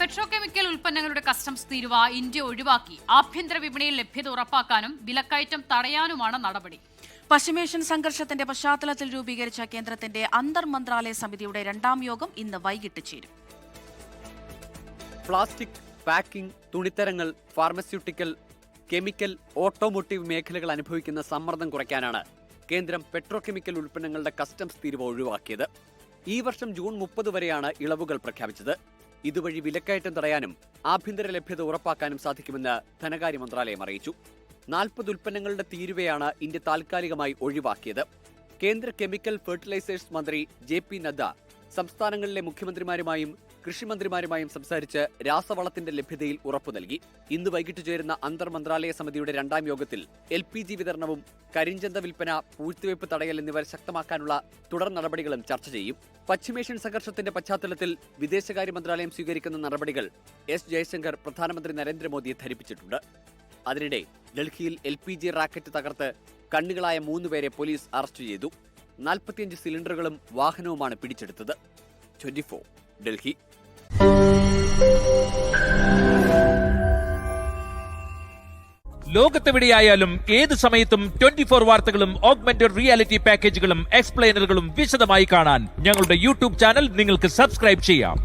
Petrochemical ഉൽപ്പന്നങ്ങളുടെ customs തീരുവ India ഒഴിവാക്കി. ആഭ്യന്തര വിപണിയിൽ ലഭ്യത ഉറപ്പാക്കാനും വിലക്കയറ്റം തടയാനുമാണ് നടപടി. പശ്ചിമേഷ്യൻ സംഘർഷത്തിന്റെ പശ്ചാത്തലത്തിൽ രൂപീകരിച്ച കേന്ദ്രത്തിന്റെ അന്തർ മന്ത്രാലയ സമിതിയുടെ രണ്ടാം യോഗം ഇന്ന് വൈകിട്ട് ചേരും. പ്ലാസ്റ്റിക്, പാക്കിംഗ്, തുണിത്തരങ്ങൾ, ഫാർമസ്യൂട്ടിക്കൽ, കെമിക്കൽ, ഓട്ടോമോട്ടീവ് മേഖലകൾ അനുഭവിക്കുന്ന സമ്മർദ്ദം കുറയ്ക്കാനാണ് കേന്ദ്രം പെട്രോകെമിക്കൽ ഉൽപ്പന്നങ്ങളുടെ കസ്റ്റംസ് തീരുവ ഒഴിവാക്കിയത്. ഈ വർഷം ജൂൺ 30 വരെയാണ് ഇളവുകൾ പ്രഖ്യാപിച്ചത്. ഇതുവഴി വിലക്കയറ്റം തടയാനും ആഭ്യന്തര ലഭ്യത ഉറപ്പാക്കാനും സാധിക്കുമെന്ന് ധനകാര്യ മന്ത്രാലയം അറിയിച്ചു. 40 ഉൽപ്പന്നങ്ങളുടെ തീരുവയാണ് ഇന്ത്യ താൽക്കാലികമായി ഒഴിവാക്കിയത്. കേന്ദ്ര കെമിക്കൽ ഫെർട്ടിലൈസേഴ്സ് മന്ത്രി JP നദ്ദ സംസ്ഥാനങ്ങളിലെ മുഖ്യമന്ത്രിമാരുമായും കൃഷിമന്ത്രിമാരുമായും സംസാരിച്ച് രാസവളത്തിന്റെ ലഭ്യതയിൽ ഉറപ്പു നൽകി. ഇന്ന് വൈകിട്ട് ചേരുന്ന അന്തർ മന്ത്രാലയ സമിതിയുടെ രണ്ടാം യോഗത്തിൽ LPG വിതരണവും കരിഞ്ചന്ത വിൽപ്പന, പൂഴ്ത്തിവയ്പ് തടയൽ എന്നിവ ശക്തമാക്കാനുള്ള തുടർ നടപടികളും ചർച്ച ചെയ്യും. പശ്ചിമേഷ്യൻ സംഘർഷത്തിന്റെ പശ്ചാത്തലത്തിൽ വിദേശകാര്യ മന്ത്രാലയം സ്വീകരിക്കുന്ന നടപടികൾ S. ജയശങ്കർ പ്രധാനമന്ത്രി നരേന്ദ്രമോദിയെ ധരിപ്പിച്ചിട്ടുണ്ട്. അതിനിടെ ഡൽഹിയിൽ LPG റാക്കറ്റ് തകർത്ത് കണ്ണുകളായ 3 പേരെ പോലീസ് അറസ്റ്റ് ചെയ്തു. 45 സിലിണ്ടറുകളും വാഹനവുമാണ് പിടിച്ചെടുത്തത്. 24 ഡൽഹി. ലോകത്തെവിടെയായാലും ഏത് സമയത്തും 24 വാർത്തകളും ഓഗ്മെന്റഡ് റിയാലിറ്റി പാക്കേജുകളും എക്സ്പ്ലെയിനറുകളും വിശദമായി കാണാൻ ഞങ്ങളുടെ യൂട്യൂബ് ചാനൽ നിങ്ങൾക്ക് സബ്സ്ക്രൈബ് ചെയ്യാം.